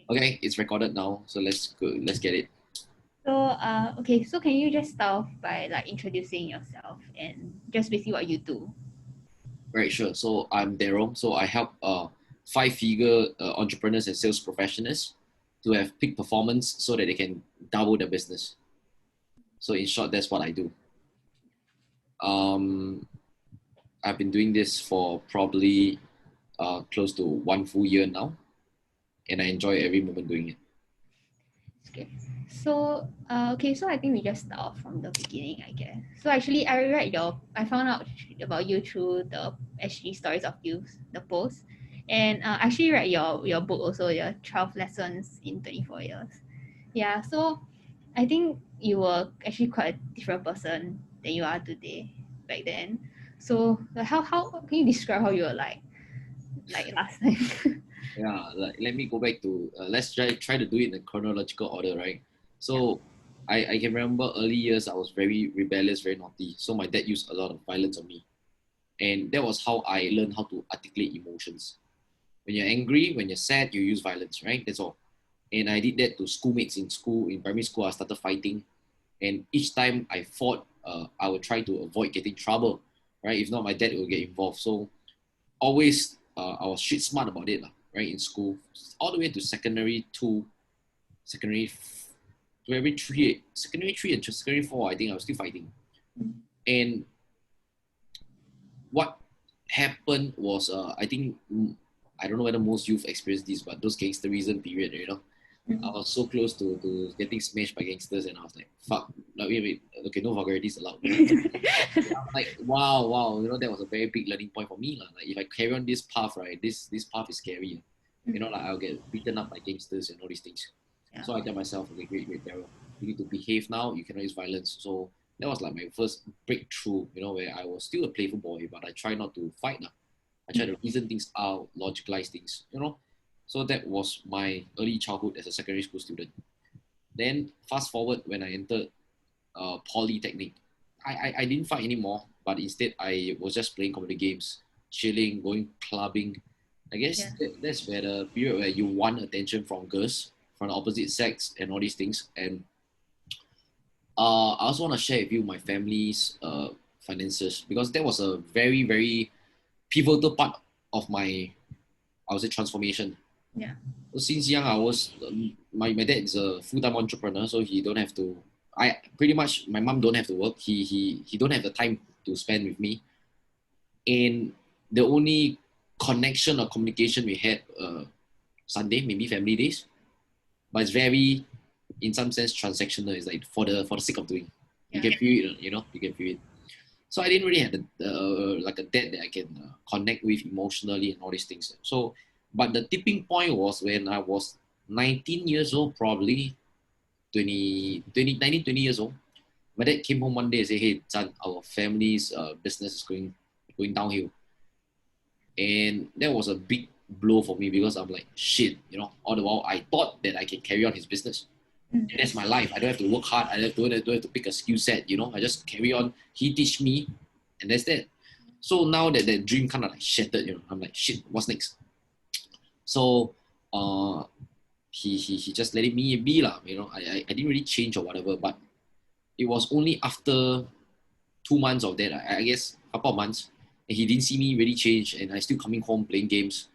Okay, it's recorded now, so let's go. Let's get it. So, okay, so can you just start off by like introducing yourself and just basically what you do? Right, sure. So I'm Daryl. So I help five-figure entrepreneurs and sales professionals to have peak performance so that they can double their business. So in short, that's what I do. Um, I've been doing this for probably close to 1 full year now, and I enjoy every moment doing it. Okay. So, okay, so I think we just start off from the beginning, I guess. So actually, I found out about you through the SG stories of you, the post, and actually read your book also, your 12 lessons in 24 years. Yeah, so I think you were actually quite a different person than you are today back then. So, like, how can you describe how you were like last time? Yeah, like let me go back to let's try to do it in chronological order, right? So I can remember early years I was very rebellious, very naughty. So my dad used a lot of violence on me. And that was how I learned how to articulate emotions. When you're angry, when you're sad, you use violence, right? That's all. And I did that to schoolmates in school. In primary school, I started fighting. And each time I fought, I would try to avoid getting trouble, right? If not, my dad will get involved. So always, I was shit smart about it, right? In school, all the way to secondary, secondary three and secondary four. I think I was still fighting. And what happened was I think I don't know whether most youth experience this, but those gangsterism period, I was so close to getting smashed by gangsters, and I was like, fuck, like, wait, okay, no vulgarities allowed. I'm like, wow, that was a very big learning point for me. Like, if I carry on this path, right, this path is scary. Like I'll get beaten up by gangsters and all these things. Yeah. So I tell myself, okay, great, Daryl, you need to behave now. You cannot use violence. So that was like my first breakthrough, where I was still a playful boy, but I try not to fight. I try to reason things out, logicalize things. So that was my early childhood as a secondary school student. Then fast forward when I entered polytechnic, I didn't fight anymore, but instead I was just playing computer games, chilling, going clubbing. I guess Yeah. that's where the period where you want attention from girls, from the opposite sex, and all these things. And I also want to share with you my family's finances, because that was a very, very pivotal part of I would say, transformation. Yeah. So since young, I was my dad is a full-time entrepreneur, so he don't have to. I pretty much my mom don't have to work. He don't have the time to spend with me, and the only connection or communication we had Sunday, maybe family days, but it's very, in some sense, transactional. It's like for the sake of doing. You Yeah. can feel it, you can feel it. So I didn't really have like a dad that I can connect with emotionally and all these things. So, but the tipping point was when I was 19 years old, probably 19, 20 years old. My dad came home one day and said, "Hey, son, our family's business is going downhill," and that was a big blow for me, because I'm like, shit, all the while I thought that I can carry on his business. And that's my life. I don't have to work hard. I don't have to pick a skill set. I just carry on. He teach me, and that's that. So now that dream kind of like shattered. I'm like, shit, what's next? So uh, he just let it me be lah. I didn't really change or whatever, but it was only after 2 months of that, I guess, a couple of months, and he didn't see me really change, and I still coming home playing games,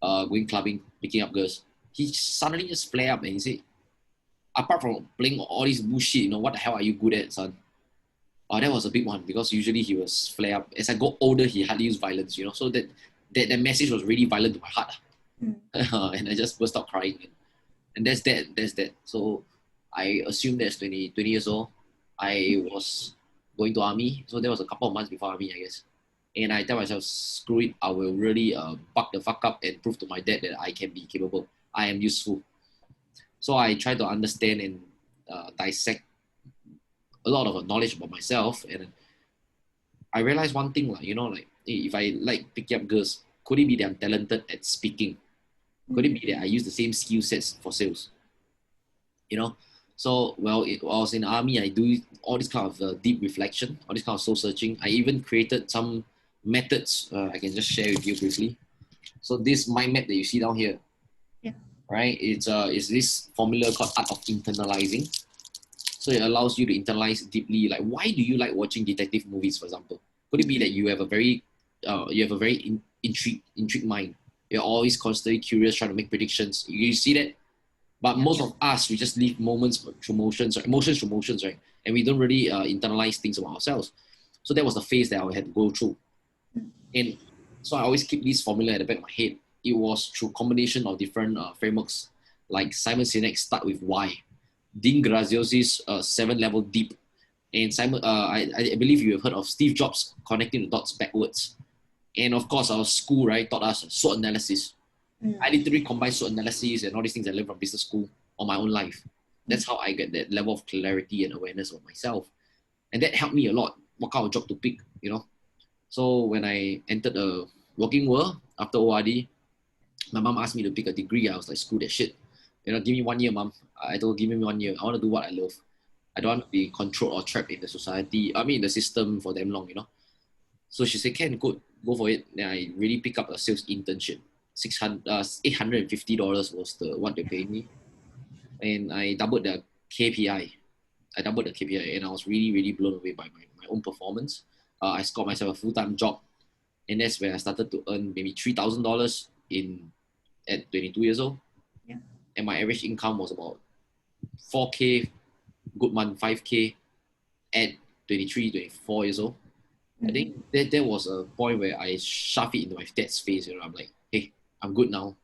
going clubbing, picking up girls. He suddenly just flare up and he said, apart from playing all this bullshit, what the hell are you good at, son? Oh, that was a big one, because usually he was flare up. As I got older, he hardly used violence, so that message was really violent to my heart. And I just burst out crying. And that's that. So I assumed that's 20 years old. I was going to army. So that was a couple of months before army, I guess. And I tell myself, screw it, I will really buck the fuck up and prove to my dad that I can be capable. I am useful. So I try to understand and dissect a lot of knowledge about myself, and I realized one thing, like, hey, if I like picking up girls, could it be that I'm talented at speaking? Could it be that I use the same skill sets for sales? So while I was in the army, I do all this kind of deep reflection, all this kind of soul searching. I even created some methods I can just share with you briefly. So this mind map that you see down here, Yeah. right? It's this formula called art of internalizing. So it allows you to internalize deeply. Like, why do you like watching detective movies, for example? Could it be that you have a very intrigued mind? You're always constantly curious, trying to make predictions. You see that? But Yeah. most of us, we just leave moments through motions, right? Emotions through motions, right? And we don't really internalize things about ourselves. So that was the phase that I had to go through. And so I always keep this formula at the back of my head. It was through combination of different frameworks, like Simon Sinek's Start with Why, Dean Graziosi's 7-Level Deep, and I believe you have heard of Steve Jobs connecting the dots backwards. And of course, our school, right, taught us SWOT analysis. I literally combine SWOT analysis and all these things I learned from business school on my own life. That's how I get that level of clarity and awareness of myself. And that helped me a lot, what kind of job to pick, you know. So when I entered the working world after ORD, my mom asked me to pick a degree. I was like, screw that shit. You know, give me 1 year, mom. I told her, give me 1 year. I want to do what I love. I don't want to be controlled or trapped in the society. I mean, in the system for damn long, you know. So she said, "Can good, go for it." Then I really pick up a sales internship. $850 was what they paid me, and I doubled the KPI. I doubled the KPI, and I was really, really blown away by my own performance. I scored myself a full-time job, and that's where I started to earn maybe $3,000 at 22 years old. Yeah. And my average income was about 4K, good month, 5K at 23, 24 years old. I think that was a point where I shoved it into my dad's face. You know, I'm like, hey, I'm good now.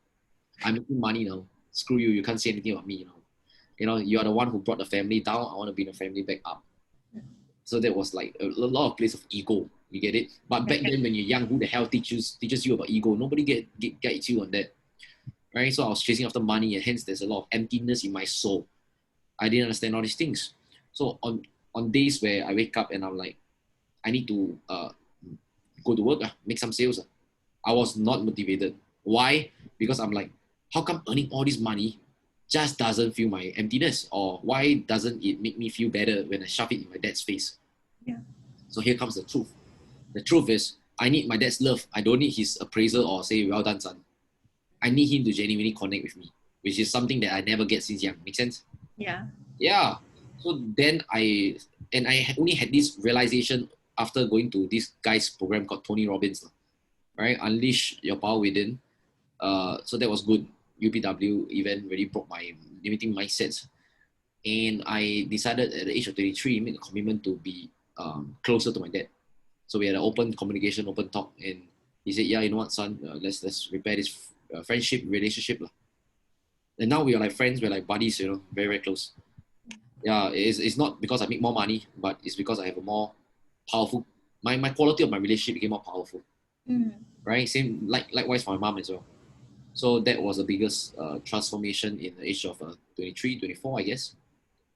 I'm making money now. Screw you. You can't say anything about me. You know, you are the one who brought the family down. I want to bring the family back up. So that was like a lot of place of ego. You get it? But back then, when you're young, who the hell teaches you about ego? Nobody gets you on that, right? So I was chasing after money, and hence there's a lot of emptiness in my soul. I didn't understand all these things. So on days where I wake up and I'm like, I need to go to work, make some sales. I was not motivated. Why? Because I'm like, how come earning all this money just doesn't feel my emptiness? Or why doesn't it make me feel better when I shove it in my dad's face? Yeah. So here comes the truth. The truth is, I need my dad's love. I don't need his appraisal or say, well done, son. I need him to genuinely connect with me, which is something that I never get since young. Make sense? Yeah. Yeah. So then I only had this realization after going to this guy's program called Tony Robbins, right? Unleash your power within. So that was good. UPW event really broke my limiting mindsets. And I decided at the age of 23, make a commitment to be closer to my dad. So we had an open communication, open talk, and he said, "Yeah, you know what, son? Let's repair this friendship relationship, lah." And now we are like friends. We're like buddies, you know, very very close. Yeah, it's not because I make more money, but it's because I have a more powerful. My quality of my relationship became more powerful, right? Same likewise for my mom as well. So that was the biggest transformation in the age of 23, 24, I guess.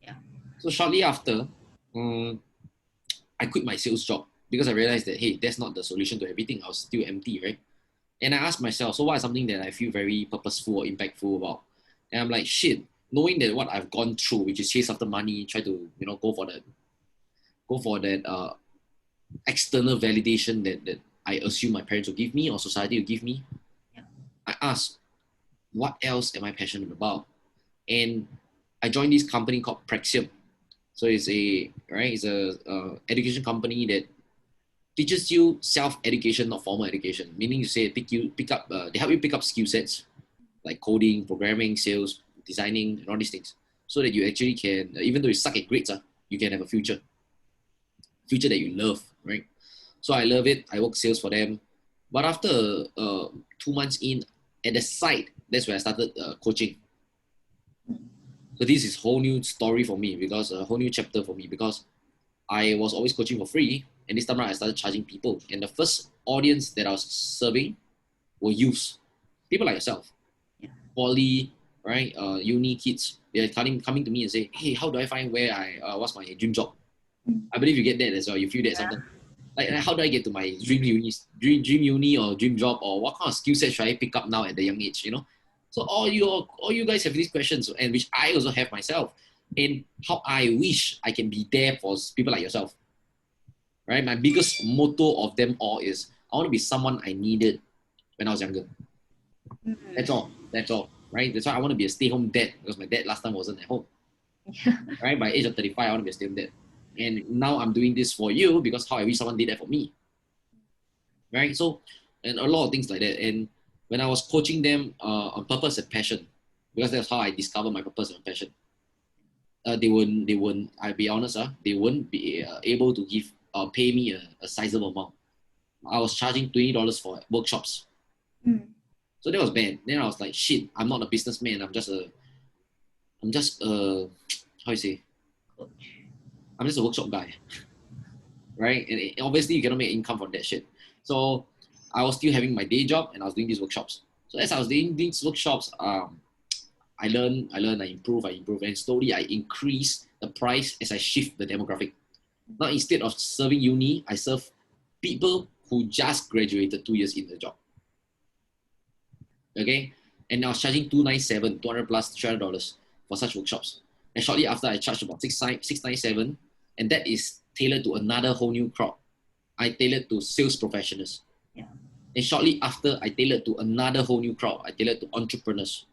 Yeah. So shortly after, I quit my sales job because I realized that, hey, that's not the solution to everything. I was still empty, right? And I asked myself, so what is something that I feel very purposeful or impactful about? And I'm like, shit, knowing that what I've gone through, which is chase after money, try to, go for that external validation that I assume my parents will give me or society will give me. Yeah. I asked, what else am I passionate about? And I joined this company called Praxium. So it's a education company that teaches you self-education, not formal education. Meaning you say they help you pick up skill sets like coding, programming, sales, designing, and all these things, so that you actually can, even though you suck at grades, you can have a future that you love, right? So I love it. I work sales for them, but after 2 months in, at the site, that's where I started coaching. So this is whole new story for me, because a whole new chapter for me, because I was always coaching for free, and this time around I started charging people. And the first audience that I was serving were youths, people like yourself, Yeah. poly, right? Uni kids. They're coming to me and say, "Hey, how do I find where what's my dream job?" I believe you get that as well. You feel that sometimes. Like, how do I get to my dream uni or dream job, or what kind of skill set should I pick up now at the young age? You know. So all you guys have these questions, and which I also have myself, and how I wish I can be there for people like yourself. Right. My biggest motto of them all is I want to be someone I needed when I was younger. That's all. That's all. right? That's why I want to be a stay-home dad because my dad last time wasn't at home, Yeah. right? By the age of 35, I want to be a stay-home dad. And now I'm doing this for you because how I wish someone did that for me, right? So, and a lot of things like that. And when I was coaching them on purpose and passion, because that's how I discovered my purpose and passion, they wouldn't, I'll be honest, they wouldn't be able to pay me a sizable amount. I was charging $20 for workshops. Mm. So that was bad. Then I was like, shit, I'm not a businessman. I'm just a, how you say, Coach. I'm just a workshop guy, right? And obviously you cannot make income from that shit. So I was still having my day job and I was doing these workshops. So as I was doing these workshops, I learned, I improve, and slowly I increase the price as I shift the demographic. Now instead of serving uni, I serve people who just graduated 2 years in the job. Okay, and I was charging 297, 200 plus $300 for such workshops. And shortly after, I charged about 697, and that is tailored to another whole new crowd. I tailored to sales professionals. Yeah. And shortly after, I tailored to another whole new crowd. I tailored to entrepreneurs.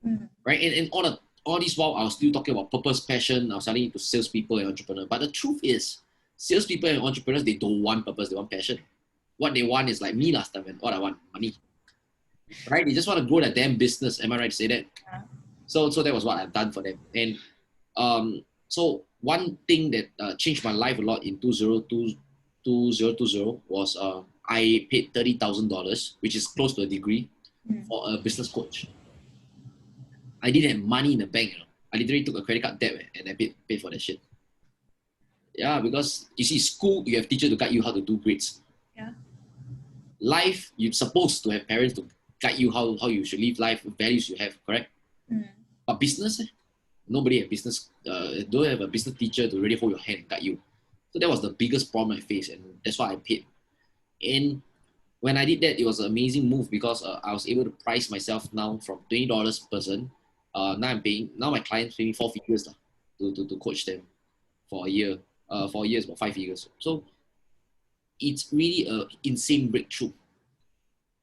Mm. Right? And all this while, I was still talking about purpose, passion. I was selling it to salespeople and entrepreneurs. But the truth is, salespeople and entrepreneurs, they don't want purpose, they want passion. What they want is like me last time, and what I want, money. Right? They just want to grow their damn business. Am I right to say that? Yeah. So that was what I've done for them. And so one thing that changed my life a lot in 2020 was I paid $30,000, which is close to a degree, for a business coach. I didn't have money in the bank. I literally took a credit card debt and I paid for that shit. Yeah, because you see, school, you have teachers to guide you how to do grades. Yeah. Life, you're supposed to have parents to guide you how you should live life, values you have, correct? Mm. But business, nobody have business, don't have a business teacher to really hold your hand and guide you. So that was the biggest problem I faced, and that's why I paid. And when I did that, it was an amazing move because I was able to price myself now from $20 per person. Now my clients pay me 4 figures to coach them for a year. For a year is about 5 figures. So it's really an insane breakthrough,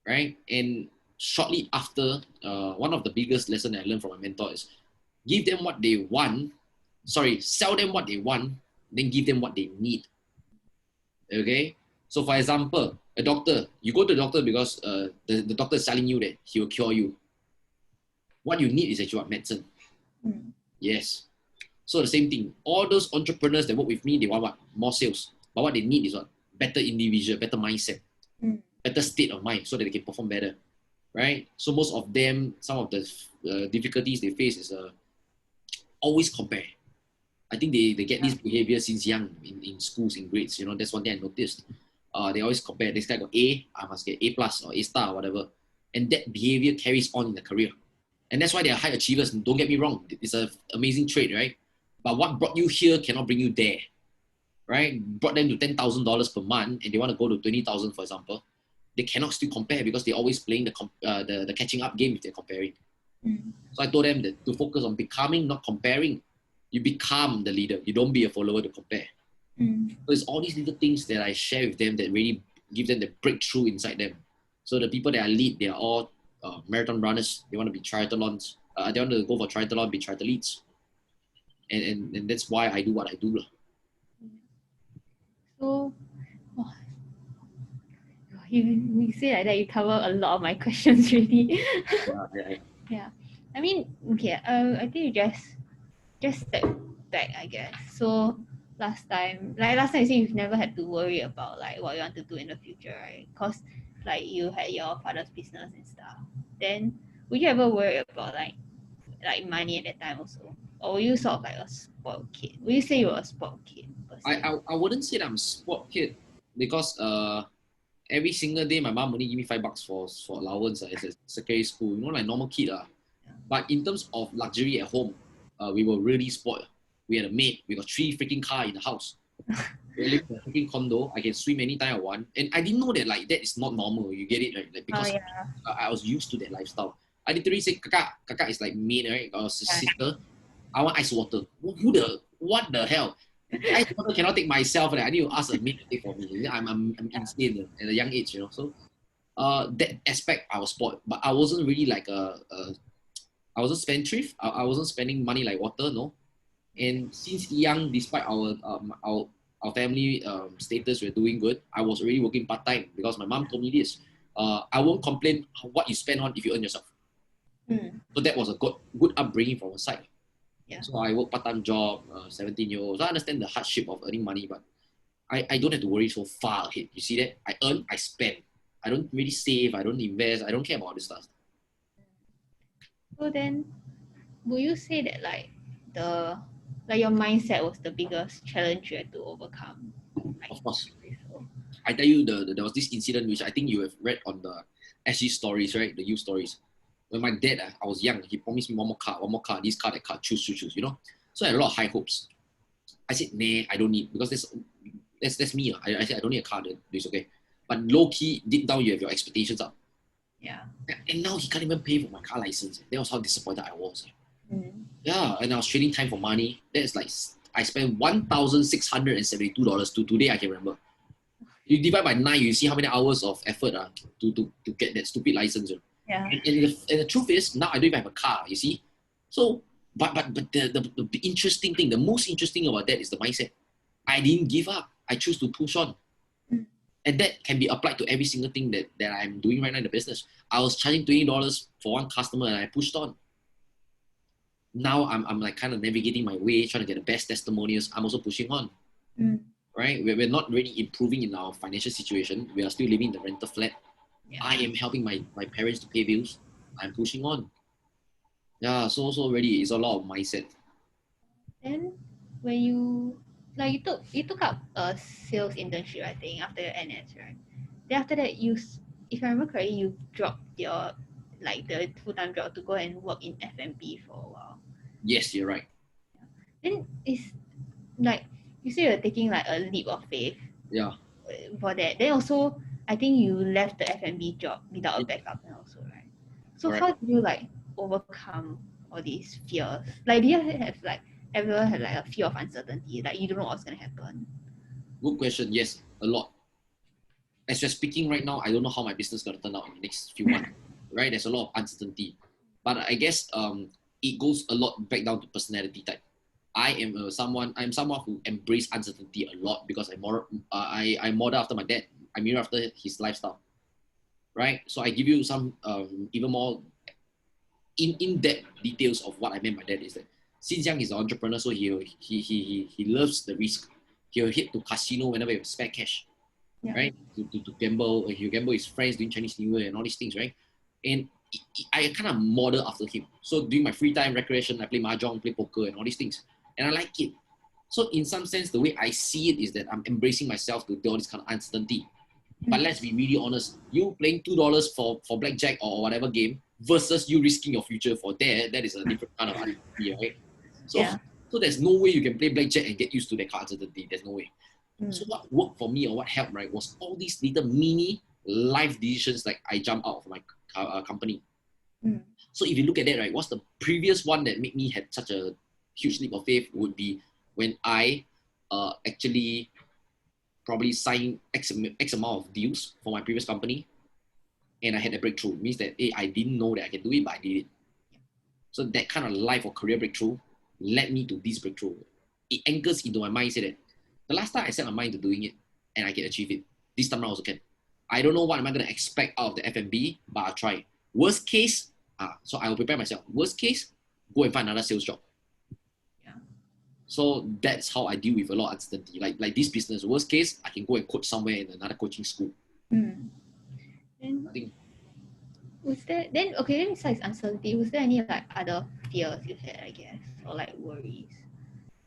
right? And shortly after, one of the biggest lessons I learned from my mentor is give them what they want. Sell them what they want, then give them what they need. Okay? So for example, a doctor, you go to the doctor because the doctor is telling you that he will cure you. What you need is actually what? Medicine. Mm. Yes. So the same thing. All those entrepreneurs that work with me, they want what? More sales. But what they need is what? Better individual, better mindset, better state of mind so that they can perform better. Right? So most of them, some of the difficulties they face is always compare. I think they get this behavior since young in schools, in grades. That's one thing I noticed. They always compare. This guy got A, I must get A plus or A star or whatever. And that behavior carries on in the career. And that's why they are high achievers. Don't get me wrong. It's an amazing trait, right? But what brought you here cannot bring you there, right? Brought them to $10,000 per month and they want to go to 20,000, for example. They cannot still compare because they're always playing the catching up game if they're comparing. So I told them that to focus on becoming, not comparing. You become the leader. You don't be a follower to compare. So it's all these little things that I share with them that really give them the breakthrough inside them. So the people that I lead, they are all marathon runners. They want to be triathlons. They want to go for triathlon, be triathletes. And that's why I do what I do. So, oh, you say like that, you cover a lot of my questions really. Yeah. I mean, okay. I think you just step back, I guess. So last time you say you've never had to worry about like what you want to do in the future, right? Because like you had your father's business and stuff. Then would you ever worry about like money at that time also? Or were you sort of like a spoiled kid? Would you say you were a spoiled kid? I wouldn't say that I'm a spoiled kid because every single day my mom only give me $5 for allowance at secondary school, like normal kid. But in terms of luxury at home, we were really spoiled. We had a maid. We got 3 freaking cars in the house. We live in a freaking condo. I can swim anytime I want. And I didn't know that like that is not normal. You get it, right? Like, because I was used to that lifestyle. I literally say, Kaka is like maid, right? Or sister. I want ice water. What the hell? Ice water cannot take myself. I need to ask a maid to take for me. I'm insane at a young age, So that aspect I was spoiled. But I wasn't really like a I wasn't spendthrift. I wasn't spending money like water, no. And since young, despite our family status, we're doing good. I was already working part time because my mom told me this. I won't complain what you spend on if you earn yourself. So that was a good upbringing from her side. Yeah. So I work part time job, 17 years old. So I understand the hardship of earning money, but I don't have to worry so far ahead. You see that? I earn, I spend. I don't really save. I don't invest. I don't care about this stuff. So then, would you say that your mindset was the biggest challenge you had to overcome? Of course. So. I tell you, there was this incident which I think you have read on the SG stories, right? The youth stories. When my dad, I was young, he promised me one more car, this car, that car, choose, you know. So I had a lot of high hopes. I said, nah, I don't need, because that's me. I said, I don't need a car, then it's okay. But low key, deep down, you have your expectations up. Yeah. And now he can't even pay for my car license. That was how disappointed I was. Mm. Yeah, and I was trading time for money. That's like, I spent $1,672 to today, I can remember. You divide by 9, you see how many hours of effort to get that stupid license. Yeah. And the truth is, now I don't even have a car, you see. So, but the interesting thing, the most interesting about that is the mindset. I didn't give up. I choose to push on. And that can be applied to every single thing that I'm doing right now in the business. I was charging $20 for one customer and I pushed on. Now I'm like kind of navigating my way, trying to get the best testimonials. I'm also pushing on. Right? We're not really improving in our financial situation. We are still living in the rental flat. Yeah. I am helping my parents to pay bills. I'm pushing on. Yeah, so really it's a lot of mindset. Then when you took up a sales internship, I think, after your NS, right? Then after that, if I remember correctly, you dropped your the full-time job to go and work in F&B for a while. Yes, you're right. Then it's like you say you're taking like a leap of faith. Yeah. For that, then also I think you left the F&B job without a backup, and also, right? So Correct. how did you overcome all these fears? Like, do you have ever had a fear of uncertainty? Like, you don't know what's gonna happen? Good question. Yes, a lot. As we're speaking right now, I don't know how my business is gonna turn out in the next few months. Right? There's a lot of uncertainty. But I guess it goes a lot back down to personality type. I'm someone who embrace uncertainty a lot because I model after my dad. I mirror after his lifestyle. Right? So I give you some even more in-depth details of what I meant by that is that since young he's an entrepreneur, so he loves the risk. He'll hit to casino whenever he has spare cash, right? To gamble. He'll gamble with his friends during Chinese New Year and all these things, right? And I kind of model after him. So during my free time recreation, I play mahjong, play poker, and all these things, and I like it. So in some sense, the way I see it is that I'm embracing myself to do all this kind of uncertainty. But let's be really honest. You playing $2 for blackjack or whatever game versus you risking your future for that is a different kind of uncertainty, right? So there's no way you can play blackjack and get used to that kind of uncertainty. There's no way. So what worked for me or what helped, right, was all these little mini life decisions like I jump out of my company. So if you look at that, right, what's the previous one that made me have such a huge leap of faith would be when I actually probably signed X amount of deals for my previous company and I had a breakthrough. It means that, hey, I didn't know that I can do it, but I did it. So that kind of life or career breakthrough led me to this breakthrough. It anchors into my mindset that the last time I set my mind to doing it and I can achieve it, this time I also can. I don't know what am I going to expect out of the F&B, but I'll try. Worst case, so I will prepare myself. Worst case, go and find another sales job. So that's how I deal with a lot of uncertainty. Like this business, worst case, I can go and coach somewhere in another coaching school. And I think. Was there then okay? Then besides uncertainty, was there any other fears you had, I guess, or worries?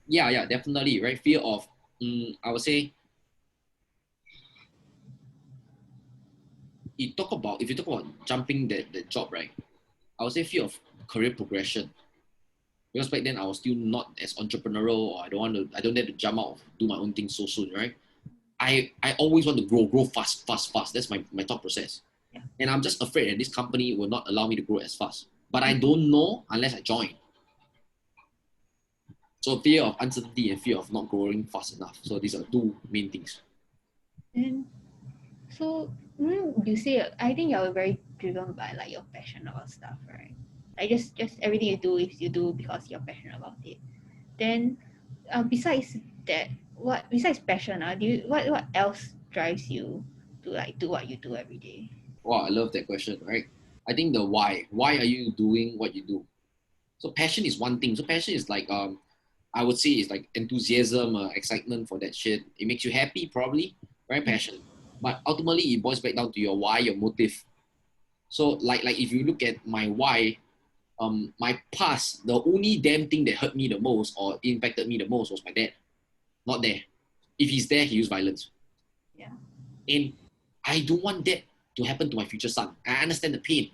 Yeah, definitely. Right, fear of, I would say, if you talk about jumping the job, right, I would say fear of career progression. Because back then I was still not as entrepreneurial, or I don't dare to jump out, do my own thing so soon, right? I always want to grow fast. That's my thought process. And I'm just afraid that this company will not allow me to grow as fast. But I don't know unless I join. So fear of uncertainty and fear of not growing fast enough. So these are two main things. And so you say, I think you're very driven by your passion about stuff, right? Like just everything you do is you do because you're passionate about it. Then besides that, what besides passion, what else drives you to like do what you do every day? Wow, I love that question, right? I think the why. Why are you doing what you do? So passion is one thing. So passion is like I would say it's like enthusiasm, excitement for that shit. It makes you happy, probably, right? Passion. But ultimately, it boils back down to your why, your motive. So like if you look at my why, my past, the only damn thing that hurt me the most or impacted me the most was my dad. Not there. If he's there, he used violence. Yeah. And I don't want that to happen to my future son. I understand the pain.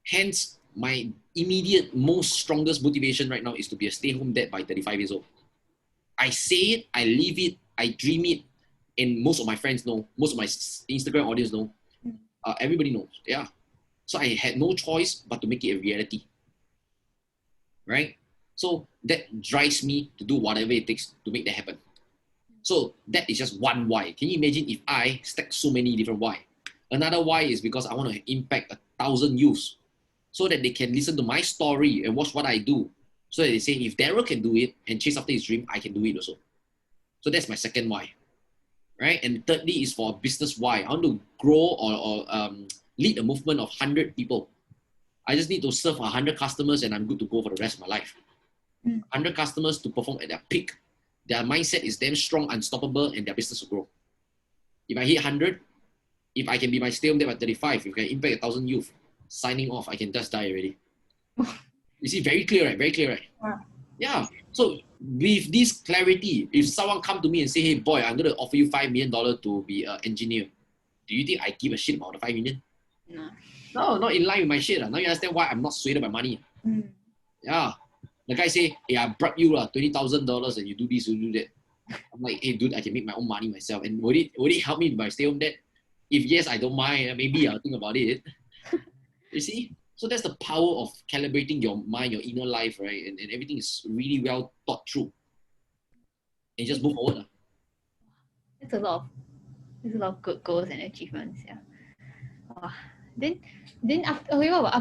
Hence, my immediate, most strongest motivation right now is to be a stay-home dad by 35 years old. I say it, I live it, I dream it, and most of my friends know, most of my Instagram audience know, everybody knows. Yeah. So I had no choice but to make it a reality, right? So that drives me to do whatever it takes to make that happen. So that is just one why. Can you imagine if I stack so many different why? Another why is because I want to impact 1,000 youths so that they can listen to my story and watch what I do. So that they say, if Daryl can do it and chase after his dream, I can do it also. So that's my second why, right? And thirdly is for business why. I want to grow or lead a movement of 100 people. I just need to serve 100 customers and I'm good to go for the rest of my life. 100 customers to perform at their peak. Their mindset is damn strong, unstoppable, and their business will grow. If I hit 100, if I can be my stay home there at 35, if I can impact 1,000 youth, signing off, I can just die already. You see, very clear, right? Very clear, right? Wow. Yeah. So with this clarity, if someone come to me and say, hey, boy, I'm going to offer you $5 million to be an engineer, do you think I give a shit about the 5 million? No. No, not in line with my shit. Now you understand why I'm not swayed by money. Yeah. The guy say, hey, I brought you $20,000 and you do this, you do that. I'm like, hey, dude, I can make my own money myself. And would it help me if I stay home dad? If yes, I don't mind. Maybe I'll think about it. You see? So that's the power of calibrating your mind, your inner life, right? And everything is really well thought through. And just move forward. There's a lot of good goals and achievements. Yeah. Wow. Then after okay, what about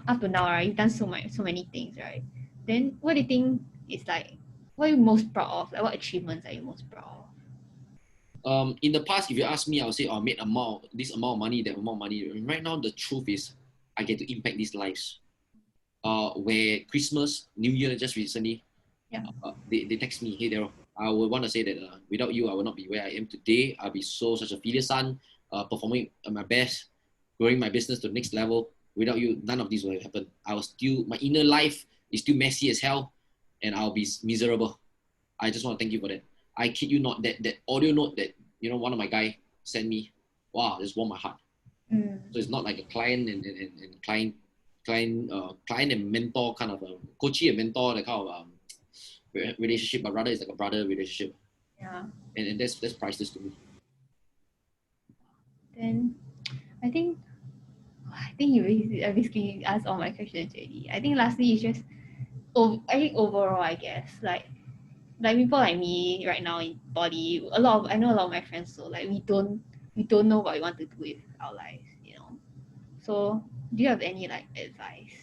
up to now, right? You've done so many things, right? Then what do you think is like what are you most proud of? Like what achievements are you most proud of? In the past, if you ask me, I'll say, oh, I made this amount of money, that amount of money. Right now, the truth is, I get to impact these lives. Where Christmas, New Year, just recently, Yeah. They text me, hey, Daryl, I would want to say that without you, I would not be where I am today. I'll be such a filial son, performing at my best, growing my business to the next level. Without you, none of this would have happened. My inner life is still messy as hell, and I'll be miserable. I just want to thank you for that. I kid you not, that audio note that one of my guy sent me, wow, just warmed my heart. So it's not like a client and client and mentor kind of a coachee and mentor, that kind of relationship, but rather it's like a brother relationship. Yeah. And that's priceless to me. Then I think you basically asked all my questions already. I think lastly is just I think overall I guess like people like me right now in poly, I know a lot of my friends, so like we don't know what we want to do with our lives, you know. So do you have any like advice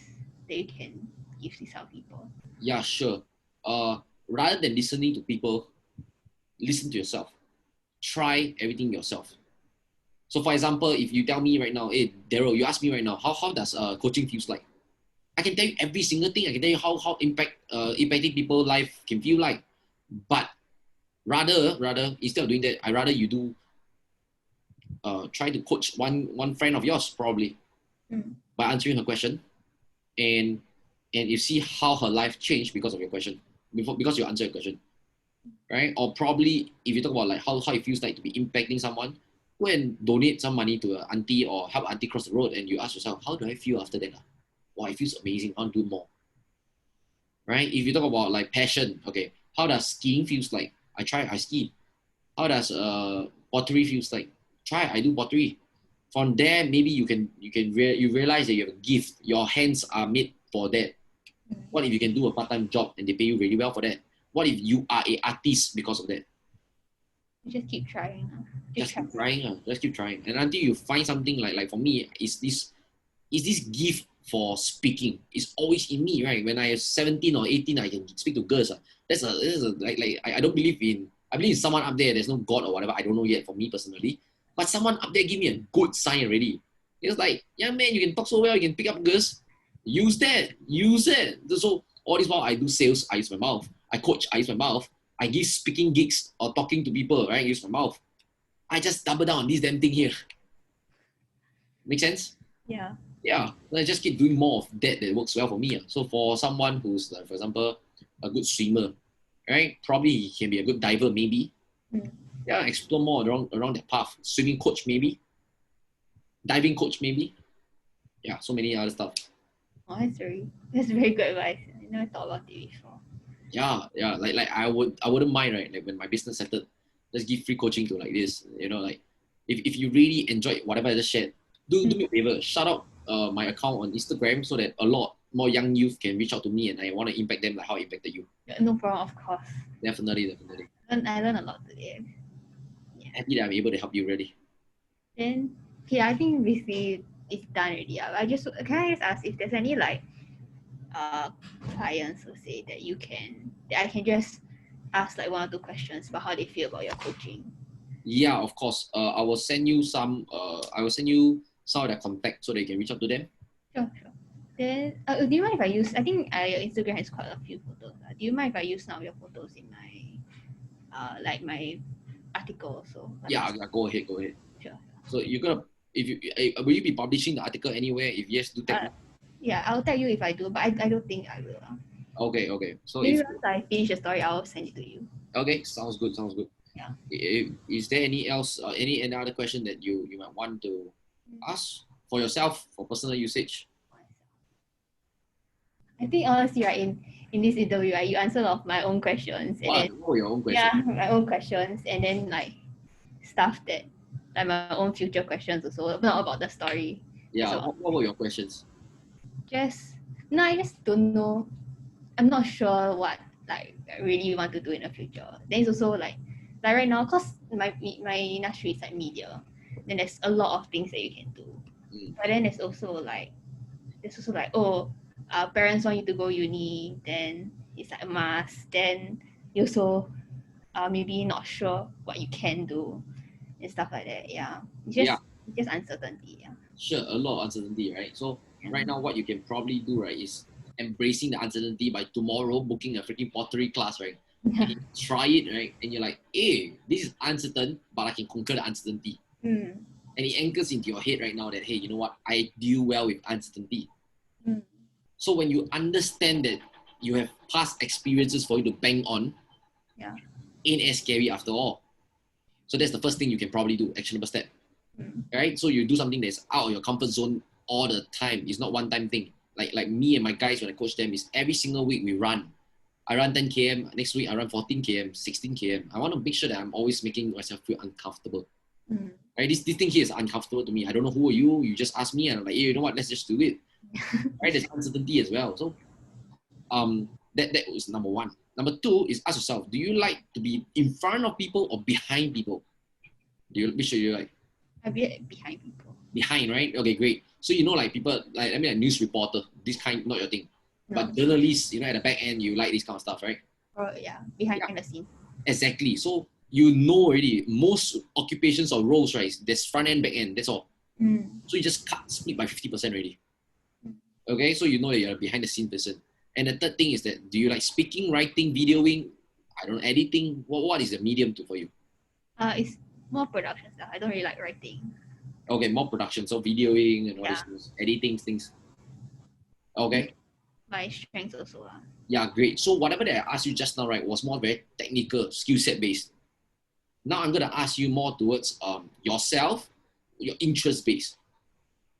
that you can give these other people? Yeah, sure. Rather than listening to people, listen to yourself. Try everything yourself. So for example, if you tell me right now, hey, Daryl, you ask me right now, how does coaching feels like? I can tell you every single thing. I can tell you how impacting people's life can feel like. But rather, instead of doing that, I rather you do try to coach one friend of yours probably by answering her question, and you see how her life changed because of your question, because you answer your question, right? Or probably if you talk about like how it feels like to be impacting someone, go and donate some money to an auntie or help auntie cross the road, and you ask yourself, how do I feel after that? Wow, it feels amazing. I want to do more, right? If you talk about like passion, okay, how does skiing feels like? I ski. How does pottery feels like? I do pottery. From there, maybe you realize that you have a gift. Your hands are made for that. What if you can do a part-time job and they pay you really well for that? What if you are an artist because of that? You just keep trying. Just keep trying. Just keep trying. And until you find something like for me, is this gift for speaking. It's always in me, right? When I was 17 or 18, I can speak to girls. That's a I don't believe in. I believe in someone up there. There's no God or whatever. I don't know yet for me personally. But someone up there give me a good sign already. It's like, yeah, man, you can talk so well. You can pick up girls. Use that. Use it. So all this while I do sales, I use my mouth. I coach, I use my mouth. I give speaking gigs or talking to people, right? I use my mouth. I just double down on this damn thing here. Make sense? Yeah. Yeah, I just keep doing more of that works well for me. So for someone who's, like, for example, a good swimmer, right? Probably he can be a good diver, maybe. Yeah, explore more around that path. Swimming coach, maybe. Diving coach, maybe. Yeah, so many other stuff. Oh, that's very good advice. I never thought about it before. Yeah, like I wouldn't mind, right? Like when my business settled, just give free coaching to like this. Like if you really enjoyed whatever I just shared, do me a favor, shout out my account on Instagram so that a lot more young youth can reach out to me and I want to impact them like how I impacted you. No problem, of course. Definitely. I learned a lot today. Happy that I'm able to help you really. Then, okay, I think basically it's done already. Can I just ask if there's any like clients who say that I can just ask like one or two questions about how they feel about your coaching? Yeah, of course. I will send you some of their contact so they can reach out to them. Sure. Then, do you mind if I use? I think your Instagram has quite a few photos. Do you mind if I use some of your photos in my like my article also? Like, Yeah, go ahead. Sure. So you're gonna will you be publishing the article anywhere? If yes, do tag me. Yeah, I'll tell you if I do, but I don't think I will. Okay. So maybe once I finish the story, I'll send it to you. Okay, sounds good. Yeah. Is there any else any other question that you might want to ask for yourself for personal usage? I think honestly, right, in this interview, right, you answered all of my own questions. What were your own questions? Yeah, my own questions, and then like stuff that like my own future questions also, not about the story. Yeah, So what were your questions? I just don't know. I'm not sure what like I really want to do in the future. Then it's also like right now, cause my industry is like media. Then there's a lot of things that you can do. But then there's also like parents want you to go uni, then it's like a must. Then you also maybe not sure what you can do and stuff like that. Yeah, it's just uncertainty. Yeah. Sure, a lot of uncertainty, right? So right now, what you can probably do, right, is embracing the uncertainty by tomorrow booking a freaking pottery class, right? And you try it, right? And you're like, hey, this is uncertain, but I can conquer the uncertainty. And it anchors into your head right now that, hey, you know what? I deal well with uncertainty. So when you understand that you have past experiences for you to bang on, ain't as scary after all. So that's the first thing you can probably do, actionable step. Right? So you do something that's out of your comfort zone all the time. It's not one-time thing. Like me and my guys, when I coach them, is every single week we run. I run 10 km. Next week I run 14 km, 16 km. I want to make sure that I'm always making myself feel uncomfortable. Right? This thing here is uncomfortable to me. I don't know who are you. You just ask me, and I'm like, hey, you know what? Let's just do it. Right? There's uncertainty as well. So that was number one. Number two is ask yourself, do you like to be in front of people or behind people? Which do you like? I be behind people. Behind, right? Okay, great. So like people, like news reporter, this kind, not your thing. No. But journalists, at the back end, you like this kind of stuff, right? Behind the scene. Exactly. So you know already, most occupations or roles, right? There's front end, back end. That's all. So you just split by 50% already. Okay, so you know that you're a behind the scene person. And the third thing is that, do you like speaking, writing, videoing? I don't know, editing. What is the medium for you? It's more production stuff. I don't really like writing. Okay, more production. So videoing and all these things, editing things. Okay. My strengths also. Yeah, great. So whatever that I asked you just now, right, was more very technical, skill set based. Now I'm gonna ask you more towards yourself, your interest based.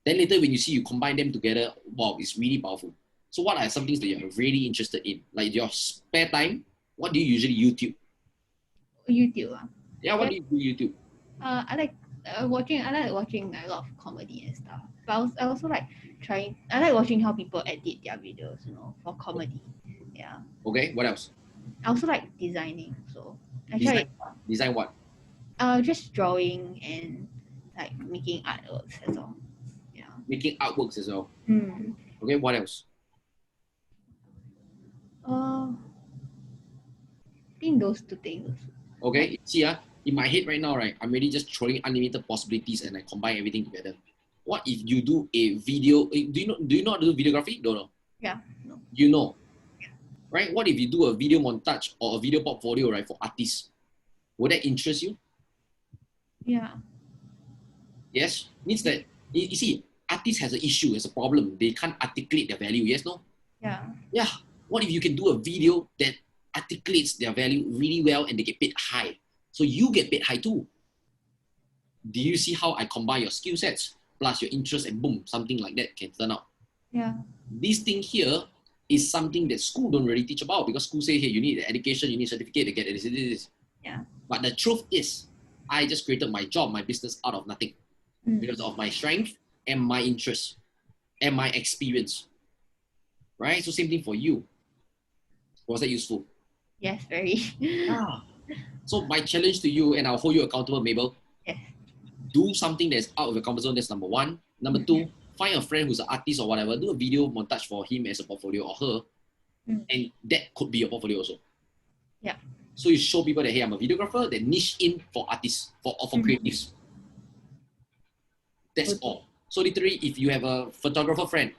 Then later when you combine them together, wow, it's really powerful. So what are some things that you're really interested in? Like your spare time, what do you usually YouTube? YouTube. Yeah, what do you do YouTube? I like watching a lot of comedy and stuff. But I also like I like watching how people edit their videos, for comedy. Yeah. Okay, what else? I also like designing. So I Design what? Just drawing and like making artworks as well. Yeah. Making artworks as well. Okay, what else? I think those two things. Okay, see, in my head right now, right, I'm really just throwing unlimited possibilities and I combine everything together. What if you do a video? Do you know how to do videography? Don't know. Yeah. No. You know, right? What if you do a video montage or a video portfolio, right, for artists? Would that interest you? Yeah. Yes. Means that you see, artists has an issue, has a problem. They can't articulate their value. Yes, no? Yeah. Yeah. What if you can do a video that articulates their value really well and they get paid high? So you get paid high too. Do you see how I combine your skill sets plus your interest and boom, something like that can turn out? Yeah. This thing here is something that school don't really teach about because school say, hey, you need education, you need certificate to get this. Yeah. But the truth is, I just created my job, my business out of nothing because of my strength and my interest and my experience. Right? So same thing for you. Was that useful? Yes, very. Ah. So my challenge to you, and I'll hold you accountable, Mabel, Yes. do something that's out of your comfort zone. That's number one. Number two, find a friend who's an artist or whatever. Do a video montage for him as a portfolio or her, and that could be your portfolio also. Yeah. So you show people that hey, I'm a videographer that niche in for artists for creatives. That's all. So literally, if you have a photographer friend,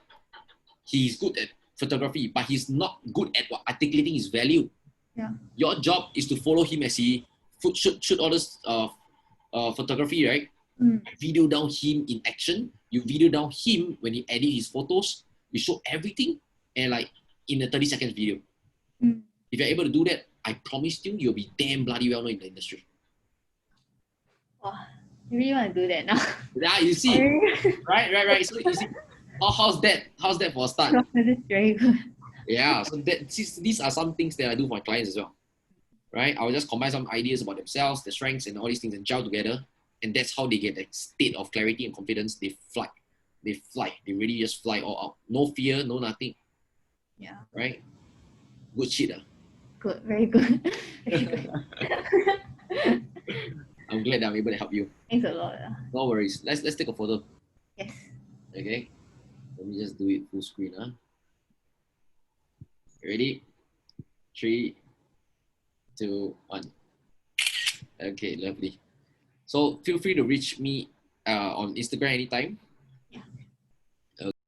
he's good at photography, but he's not good at articulating his value. Yeah. Your job is to follow him as he shoot all this photography, right? Video down him in action. You video down him when he edit his photos. You show everything, and like in a 30-second video. If you're able to do that, I promise you, you'll be damn bloody well known in the industry. Wow. You really want to do that now? Yeah, you see, right. So you see, how's that? How's that for a start? This is very good. Yeah. So these are some things that I do for my clients as well. Right? I'll just combine some ideas about themselves, their strengths, and all these things and gel together. And that's how they get that state of clarity and confidence. They fly. They fly. They really just fly all out. No fear, no nothing. Yeah. Right? Good shit. Good. Very good. Very good. I'm glad that I'm able to help you. Thanks a lot. No worries. Let's take a photo. Yes. Okay. Let me just do it full screen. Ready? 3, 2, 1. Okay, lovely. So feel free to reach me on Instagram anytime.